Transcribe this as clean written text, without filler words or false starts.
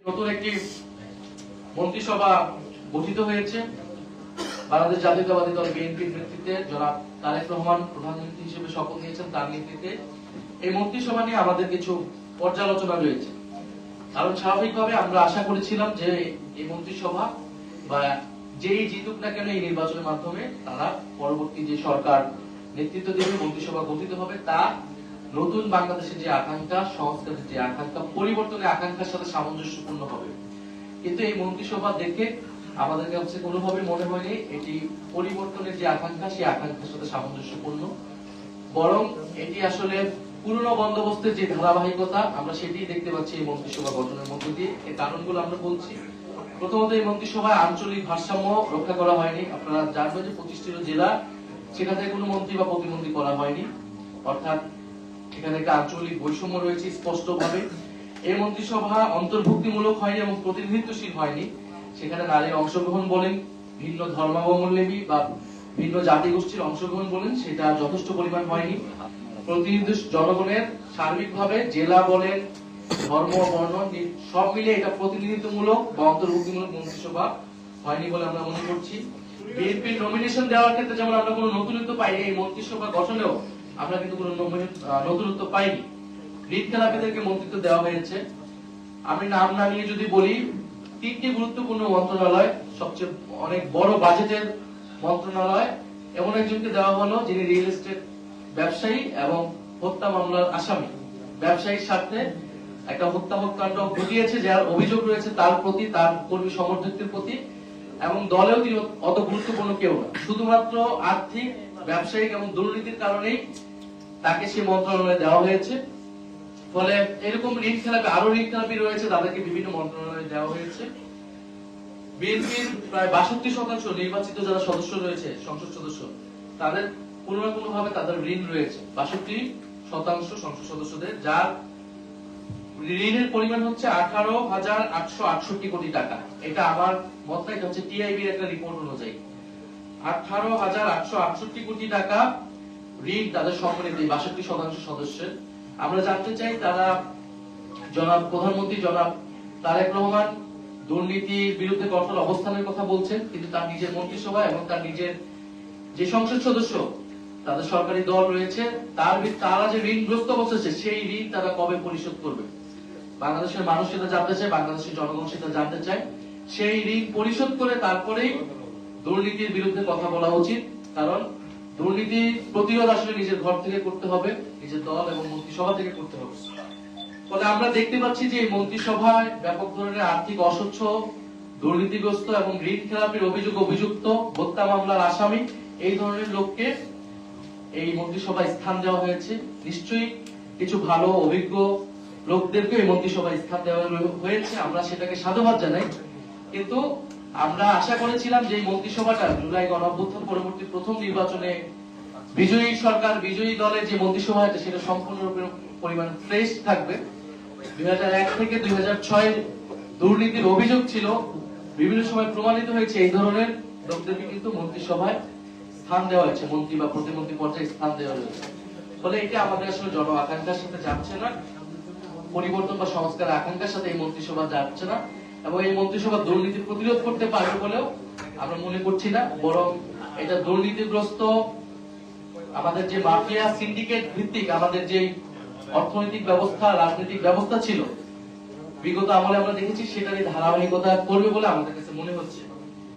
নতুন একটি মন্ত্রিসভা গঠিত হয়েছে। বাংলাদেশ জাতীয়তাবাদী দল বিএনপির নেতৃত্বে জনাব তারেক রহমান প্রধানমন্ত্রী হিসেবে শপথ নিয়েছেন, তার নেতৃত্বে এই মন্ত্রিসভা নিয়ে আমাদের কিছু পর্যালোচনা রয়েছে। কারণ স্বাভাবিকভাবে আমরা আশা করেছিলাম যে এই মন্ত্রিসভা বা যেই জিতুক না কেন এই নির্বাচনের মাধ্যমে তারা পরবর্তী যে সরকার নেতৃত্ব দেবে, মন্ত্রিসভা গঠিত হবে, তা নতুন বাংলাদেশের যে আকাঙ্ক্ষা, সংস্কারের যে আকাঙ্ক্ষা, পরিবর্তনের আকাঙ্ক্ষার সাথে সামঞ্জস্যপূর্ণ হবে। কিন্তু এই মন্ত্রিসভা দেখে আমাদের কাছে কোনোভাবে মনে হয়নি এটি পরিবর্তনের যে আকাঙ্ক্ষা, সেই আকাঙ্ক্ষার সাথে সামঞ্জস্যপূর্ণ। বরং এটি আসলে পুরনো বন্দোবস্তের যে ধারাবাহিকতা, আমরা সেটি দেখতে পাচ্ছি এই মন্ত্রিসভা গঠনের মধ্য দিয়ে। এর কারণগুলো আমরা বলছি। প্রথমত, এই মন্ত্রিসভায় আঞ্চলিক ভারসাম্য রক্ষা করা হয়নি। আপনারা জানবেন যে 25টি জেলা, সেখান থেকে কোনো মন্ত্রী বা প্রতিমন্ত্রী করা হয়নি, অর্থাৎ এখানে একটা আঞ্চলিক বৈষম্য রয়েছে স্পষ্টভাবে। এই মন্ত্রিসভা অন্তর্ভুক্তিমূলক হয়নি এবং প্রতিনিধিত্বশীল হয়নি। সেখানে নারীর অংশগ্রহণ বলেন, ভিন্ন ধর্মাবলম্বী বা ভিন্ন জাতিগোষ্ঠীর অংশগ্রহণ বলেন, সেটা যথেষ্ট পরিমাণ হয়নি। প্রতিনিধি জনগণের সার্বিকভাবে জেলা বলেন, ধর্ম, বর্ণ সব মিলে এটা প্রতিনিধিত্বমূলক বা অন্তর্ভুক্তিমূলক মন্ত্রিসভা হয়নি বলে আমরা মনে করছি। বিএনপির নমিনেশন দেওয়ার ক্ষেত্রে যেমন আমরা কোনো নতুনত্ব পাইনি, এই মন্ত্রিসভা গঠনেও আমরা কিন্তু কোনো নতুনত্ব পাইনি। ঋণ খেলাপিদেরকে মন্ত্রিত্ব দেওয়া হয়েছে। আমি নাম না নিয়ে যদি বলি, 3টি গুরুত্বপূর্ণ মন্ত্রণালয়, সবচেয়ে অনেক বড় বাজেটের মন্ত্রণালয়, এমন একজনকে দেওয়া হলো যিনি রিয়েল এস্টেট ব্যবসায়ী এবং হত্যা মামলার আসামি। ব্যবসায়ীর সাথে একটা হত্যাকাণ্ড ঘটিয়েছে, যার অভিযোগ রয়েছে তার প্রতি, তার কর্মী সমর্থকদের প্রতি, এবং দলেও তিনি অত গুরুত্বপূর্ণ কেউ না। শুধুমাত্র আর্থিক, ব্যবসায়িক এবং দুর্নীতির কারণেই তাকে সেই মন্ত্রণালয়ে দেওয়া হয়েছে। ফলে এরকম ঋণ খেলাপি, আরো ঋণ খেলাপি রয়েছে, তাদেরকে বিভিন্ন মন্ত্রণালয়ে দেওয়া হয়েছে। বিএনপির প্রায় 62% নির্বাচিত যারা সদস্য রয়েছে, সংসদ সদস্য, তাদের কোনো না কোনো ভাবে তাদের ঋণ রয়েছে। 62% সংসদ সদস্যদের, যার ঋণের পরিমাণ হচ্ছে 18,868 কোটি টাকা। এটা আমার মত না, এটা হচ্ছে টিআইবির একটা রিপোর্ট অনুযায়ী 18,868 কোটি টাকা ঋণ তাদের সম্মানিত 62% সদস্যের। আমরা জানতে চাই, তারা জনাব প্রধানমন্ত্রী জনাব তারেক রহমান দুর্নীতির বিরুদ্ধে কঠোর অবস্থানের কথা বলছেন, কিন্তু তার নিজের মন্ত্রিসভা এবং তার নিজের যে সংসদ সদস্য, তাদের সরকারি দল রয়েছে, তারা যে ঋণগ্রস্ত বসেছে, সেই ঋণ তারা কবে পরিশোধ করবে? বাংলাদেশের মানুষ সেটা জানতে চায়, বাংলাদেশের জনগণ সেটা জানতে চায়। সেই ঋণ পরিশোধ করে তারপরেই দুর্নীতির বিরুদ্ধে কথা বলা উচিত। কারণ দুর্নীতি প্রতিরোধ আসলে নিজের ঘর থেকে করতে হবে, নিজের দল এবং মন্ত্রিসভা থেকে করতে হবে। ফলে আমরা দেখতে পাচ্ছি যে এই মন্ত্রিসভায় ব্যাপক ধরনের আর্থিক অস্বচ্ছ, দুর্নীতিগ্রস্ত এবং ঋণ খেলাপির অভিযুক্ত, হত্যা মামলার আসামি, এই ধরনের লোককে এই মন্ত্রিসভায় স্থান দেওয়া হয়েছে। নিশ্চয়ই কিছু ভালো অভিজ্ঞ লোকদেরকে এই মন্ত্রিসভায় স্থান দেওয়া হয়েছে, আমরা সেটাকে সাধুবাদ জানাই। কিন্তু আমরা আশা করেছিলাম যে এই মন্ত্রিসভাটা জুলাই গণঅভ্যুত্থান পরবর্তী প্রথম নির্বাচনে বিজয়ী সরকার, বিজয়ী দলের যে মন্ত্রিসভা আছে, সেটা সম্পূর্ণরূপে পরিমাণ ফ্রেশ থাকবে। 2001 থেকে 2006 দুর্নীতির অভিযোগ ছিল, বিভিন্ন সময় প্রমাণিত হয়েছে, এই ধরনের লোকদেরকে কিন্তু মন্ত্রিসভায় স্থান দেওয়া হয়েছে, মন্ত্রী বা প্রতিমন্ত্রী পর্যায়ে স্থান দেওয়া হয়েছে। ফলে এটা আমাদের আসলে জন আকাঙ্ক্ষার সাথে যাচ্ছে না, পরিবর্তন বা সংস্কার আকাঙ্ক্ষার সাথে এই মন্ত্রিসভা যাচ্ছে না, এবং এই মন্ত্রিসভা দুর্নীতি প্রতিরোধ করতে পারবে বলেও আমরা মনে করছি না। বরং এটা দুর্নীতিগ্রস্ত আমাদের যে মাফিয়া সিন্ডিকেট ভিত্তিক আমাদের যে অর্থনৈতিক ব্যবস্থা, রাজনৈতিক ব্যবস্থা ছিল বিগত আমলে আমরা দেখেছি, সেটারই ধারাবাহিকতা করবে বলে আমাদের কাছে মনে হচ্ছে।